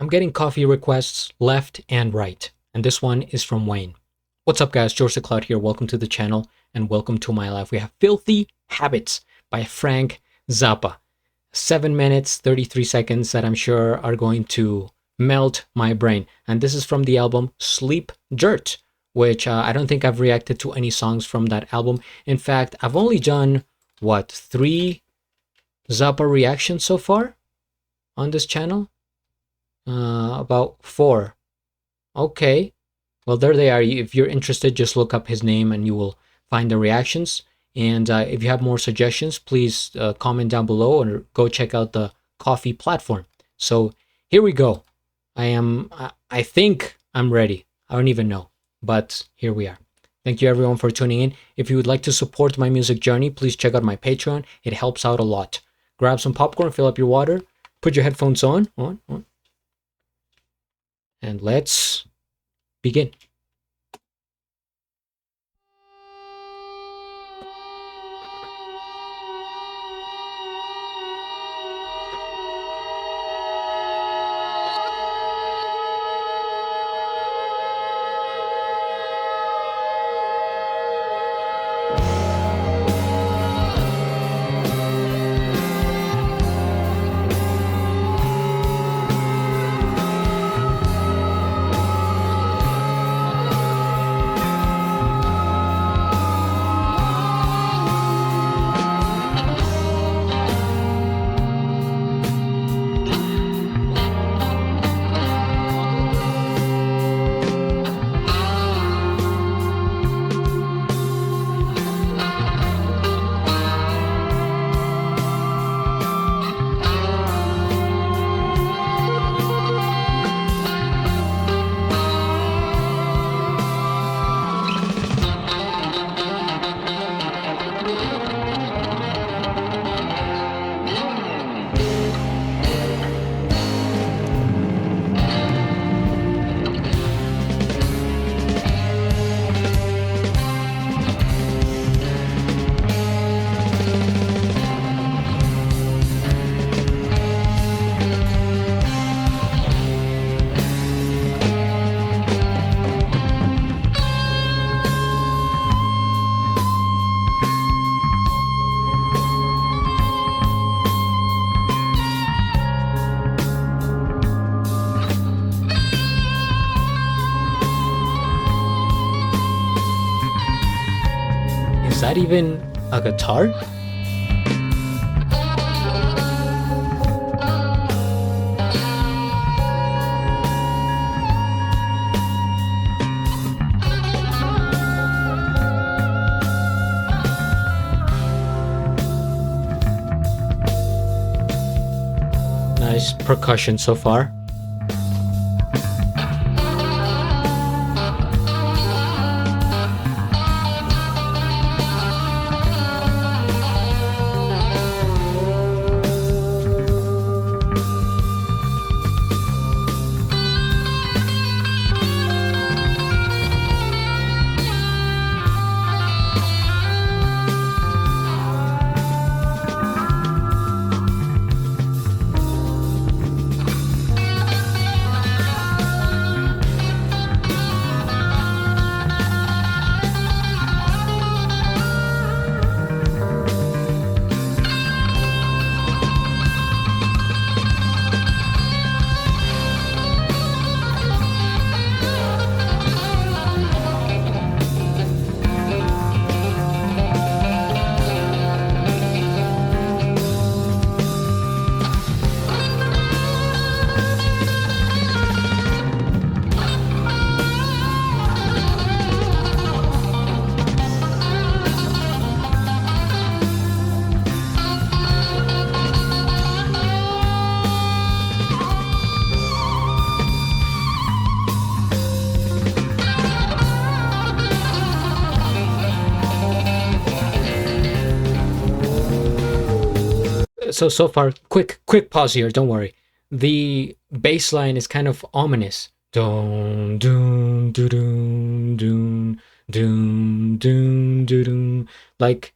I'm getting coffee requests left and right, and this one is from Wayne. What's up, guys? GeorgeTheCloud here. Welcome to the channel and welcome to my life. We have Filthy Habits by Frank Zappa. 7 minutes, 33 seconds that I'm sure are going to melt my brain. And this is from the album Sleep Dirt, which I don't think I've reacted to any songs from that album. In fact, I've only done, 3 Zappa reactions so far on this channel? About 4. Okay. Well, there they are. If you're interested, just look up his name and you will find the reactions. And if you have more suggestions, please comment down below or go check out the Coffee platform. So here we go. I think I'm ready. I don't even know, but here we are. Thank you everyone for tuning in. If you would like to support my music journey, please check out my Patreon. It helps out a lot. Grab some popcorn, fill up your water, put your headphones on, and let's begin. Is that even a guitar? Nice percussion so far. So far, quick pause here, don't worry. The bass line is kind of ominous. Dun dun dun dun dun dun dun dun, like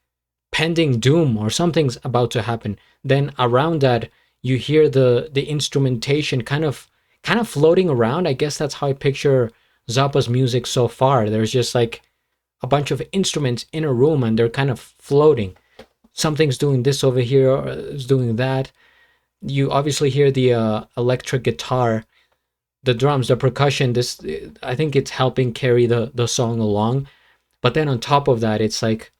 pending doom or something's about to happen. Then around that you hear the instrumentation kind of kind of floating around. I guess that's how I picture Zappa's music so far. There's just like a bunch of instruments in a room and they're kind of floating. Something's doing this over here, or is doing that. You obviously hear the electric guitar, the drums, the percussion. This, I think it's helping carry the song along. But then on top of that, it's like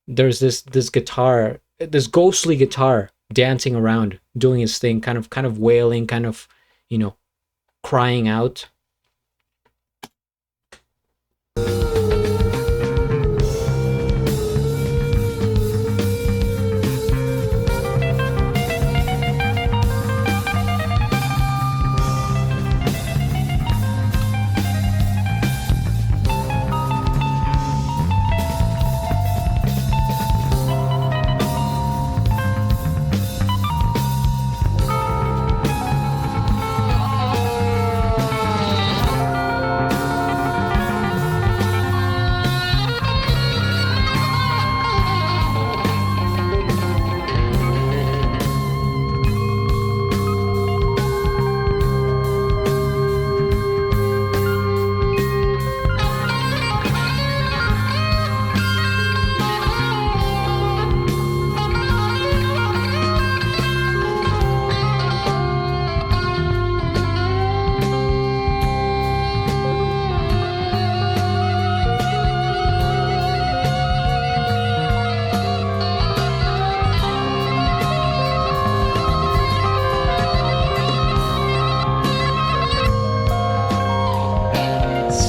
there's this guitar, this ghostly guitar dancing around, doing its thing, kind of wailing, kind of, you know, crying out.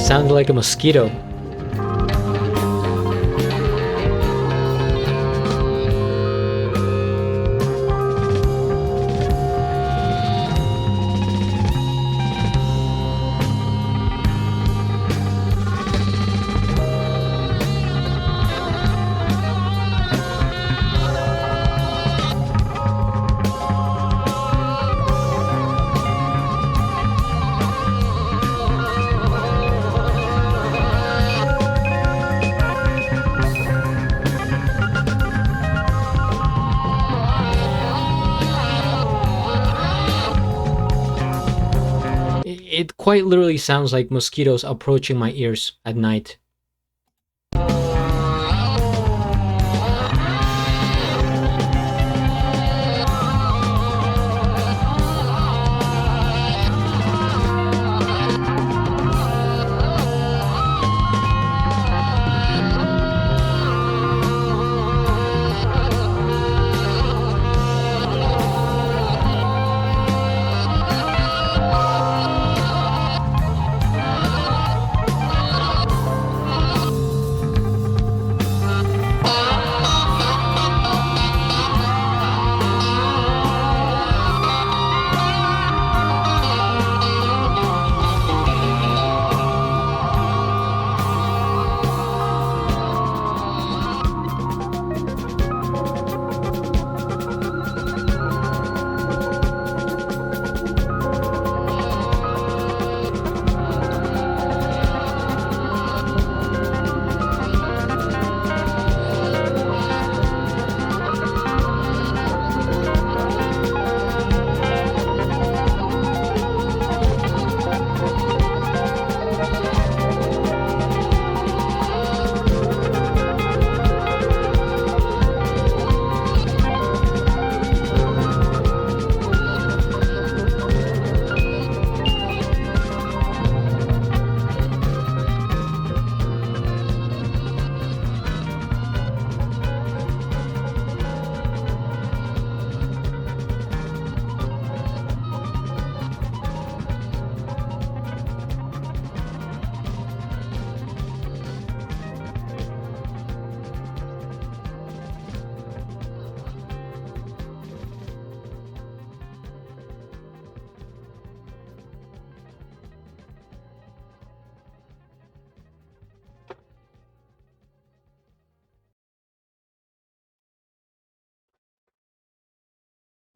Sounds like a mosquito. It quite literally sounds like mosquitoes approaching my ears at night.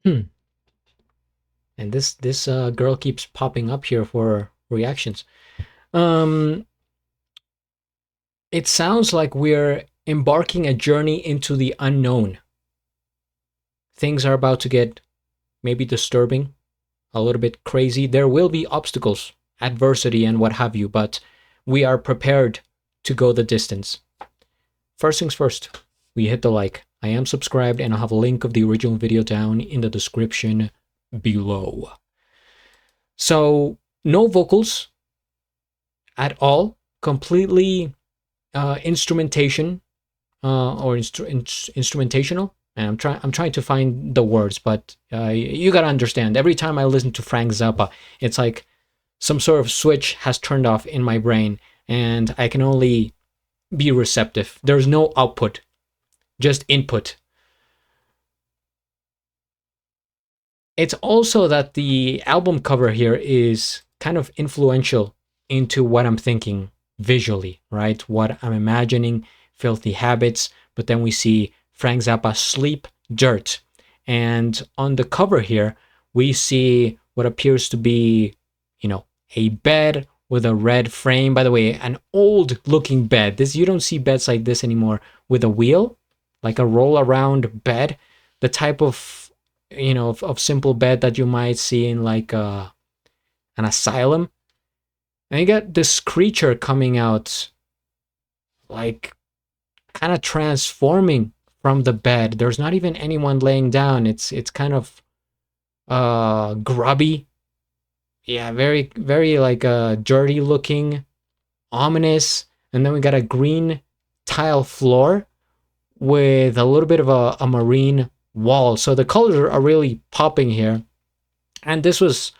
Hmm. And this girl keeps popping up here for reactions. Um, it sounds like we're embarking a journey into the unknown. Things are about to get maybe disturbing. a little bit crazy. There will be obstacles, adversity, and what have you, but we are prepared to go the distance. First things first, we hit the like. I am subscribed, and I'll have a link of the original video down in the description below. So, no vocals at all, completely instrumentation or instrumentational. And I'm trying to find the words, but you gotta understand. Every time I listen to Frank Zappa, it's like some sort of switch has turned off in my brain, and I can only be receptive. There's no output, just input. It's also that the album cover here is kind of influential into what I'm thinking visually, right? What I'm imagining, Filthy Habits, but then we see Frank Zappa, Sleep, Dirt. And on the cover here, we see what appears to be, a bed with a red frame. By the way, an old looking bed. You don't see beds like this anymore with a wheel, like a roll around bed, the type of, of simple bed that you might see in like an asylum. And you got this creature coming out, like kind of transforming from the bed. There's not even anyone laying down. It's kind of grubby. Yeah, very, very like dirty looking, ominous. And then we got a green tile floor with a little bit of a marine wall. So the colors are really popping here. And this was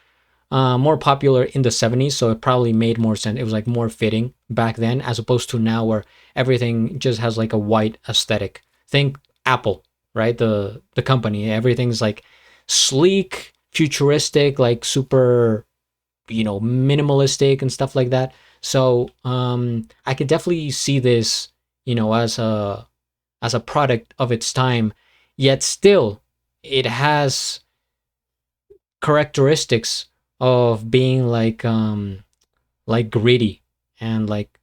more popular in the 70s, so it probably made more sense. It was like more fitting back then, as opposed to now where everything just has like a white aesthetic. Think Apple, right? The company. Everything's like sleek, futuristic, like super, minimalistic and stuff like that. So I could definitely see this, as a product of its time. Yet still, it has characteristics of being like gritty and like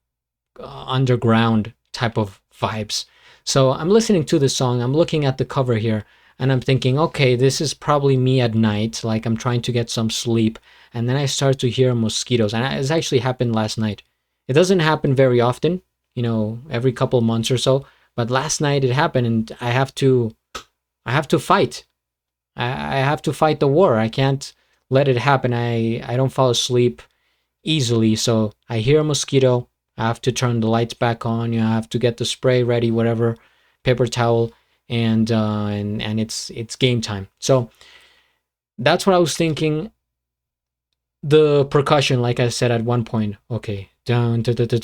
underground type of vibes. So I'm listening to this song, I'm looking at the cover here, and I'm thinking, okay, this is probably me at night, like I'm trying to get some sleep, and then I start to hear mosquitoes, and it's actually happened last night. It doesn't happen very often, every couple months or so, but last night it happened, and I have to fight. I have to fight the war. I can't let it happen. I don't fall asleep easily, so I hear a mosquito. I have to turn the lights back on. I have to get the spray ready, whatever, paper towel, and it's game time. So that's what I was thinking. The percussion, like I said at one point, okay, down, it's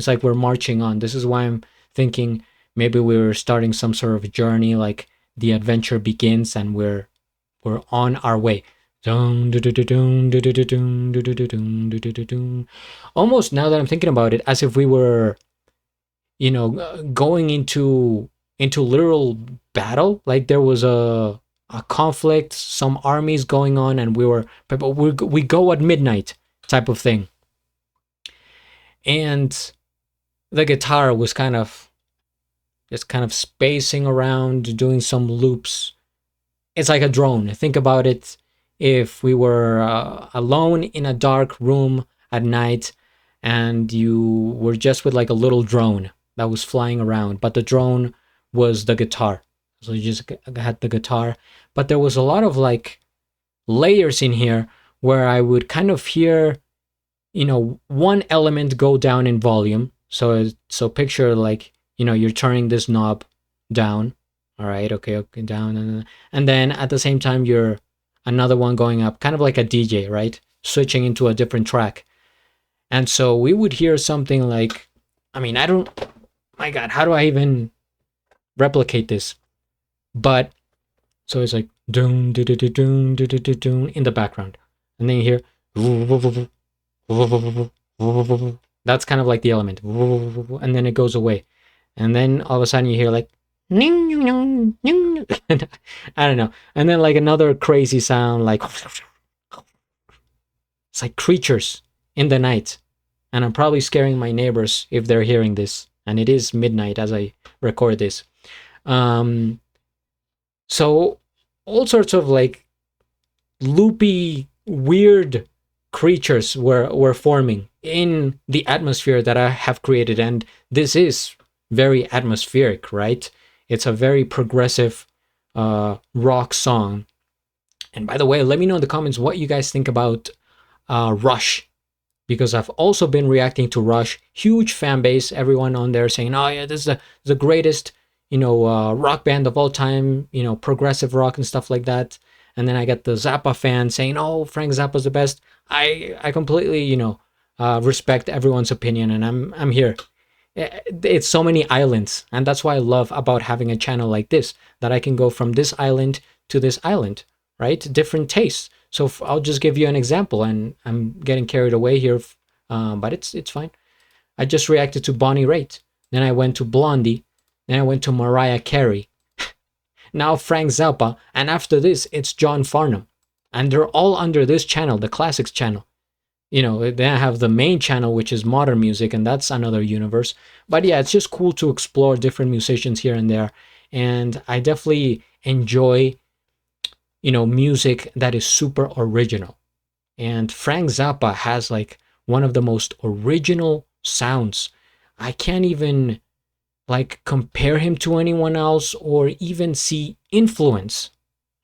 like we're marching on. This is why I'm thinking maybe we're starting some sort of journey, like the adventure begins and we're on our way. Almost, now that I'm thinking about it, as if we were, going into literal battle. Like there was a conflict, some armies going on, and we go at midnight type of thing. And the guitar was just kind of spacing around, doing some loops. It's like a drone. Think about it if we were alone in a dark room at night and you were just with like a little drone that was flying around, but the drone was the guitar. So you just had the guitar, but there was a lot of like layers in here where I would kind of hear, one element go down in volume. So picture like, you're turning this knob down. All right, okay, down, and then at the same time you're another one going up, kind of like a DJ, right? Switching into a different track. And so we would hear something like, my God, how do I even replicate this? But so it's like doom in the background, and then you hear that's kind of like the element, and then it goes away, and then all of a sudden you hear like I don't know, and then like another crazy sound, like it's like creatures in the night, and I'm probably scaring my neighbors if they're hearing this, and it is midnight as I record this. So all sorts of like loopy, weird creatures were forming in the atmosphere that I have created. And this is very atmospheric, right? It's a very progressive rock song. And by the way, let me know in the comments what you guys think about Rush, because I've also been reacting to Rush. Huge fan base, everyone on there saying, "Oh yeah, this is the greatest, rock band of all time, progressive rock and stuff like that." And then I get the Zappa fan saying, "Oh, Frank Zappa's the best." I completely, respect everyone's opinion, and I'm here. It's so many islands, and that's why I love about having a channel like this, that I can go from this island to this island, right? Different tastes. So I'll just give you an example, and I'm getting carried away here, but it's fine. I just reacted to Bonnie Raitt, then I went to Blondie, then I went to Mariah Carey, now Frank Zappa, and after this it's John Farnham, and they're all under this channel, the Classics channel. Then I have the main channel, which is modern music, and that's another universe. But yeah, it's just cool to explore different musicians here and there, and I definitely enjoy music that is super original. And Frank Zappa has like one of the most original sounds. I can't even like compare him to anyone else or even see influence,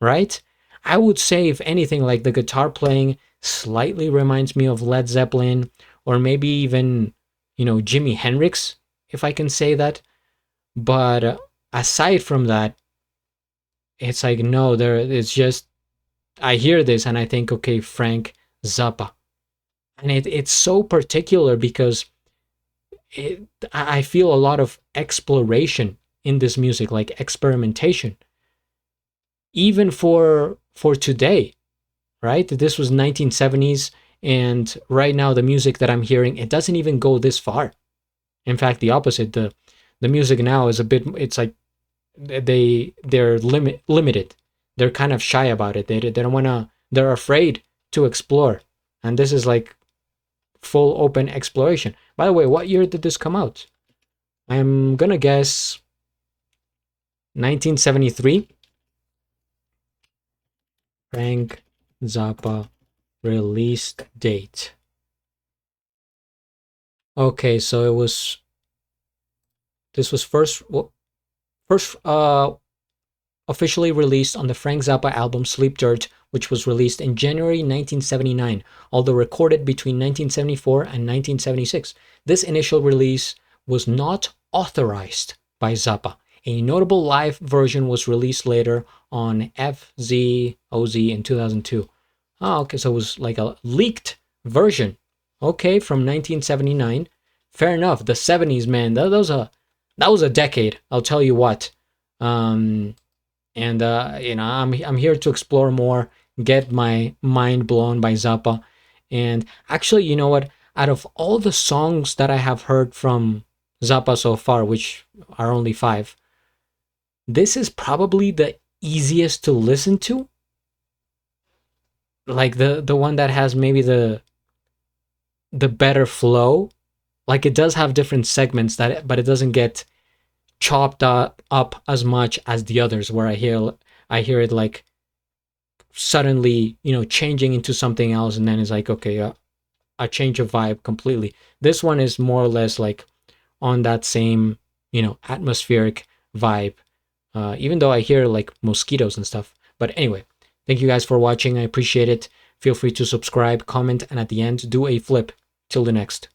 right? I would say, if anything, like the guitar playing slightly reminds me of Led Zeppelin, or maybe even, Jimi Hendrix, if I can say that. But aside from that, it's like, no, it's just, I hear this and I think, okay, Frank Zappa. And it's so particular because I feel a lot of exploration in this music, like experimentation, even for today, right? This was 1970s, and right now the music that I'm hearing, it doesn't even go this far. In fact, the opposite. The music now is a bit, it's like they're limited. They're kind of shy about it. They don't want to, they're afraid to explore. And this is like full open exploration. By the way, what year did this come out? I'm gonna guess 1973. Frank Zappa release date. Okay, so this was first officially released on the Frank Zappa album Sleep Dirt, which was released in January 1979, although recorded between 1974 and 1976. This initial release was not authorized by Zappa. A notable live version was released later on FZOZ in 2002. Oh, okay, so it was like a leaked version. Okay, from 1979. Fair enough. The 70s, man, that was a decade. I'll tell you what. I'm here to explore more, get my mind blown by Zappa. And actually, you know what? Out of all the songs that I have heard from Zappa so far, which are only 5, this is probably the easiest to listen to. Like the one that has maybe the better flow. Like it does have different segments but it doesn't get chopped up as much as the others, where I hear it like suddenly, changing into something else, and then it's like, okay, a change of vibe completely. This one is more or less like on that same, atmospheric vibe, even though I hear like mosquitoes and stuff. But anyway, thank you guys for watching. I appreciate it. Feel free to subscribe, comment, and at the end, do a flip. Till the next.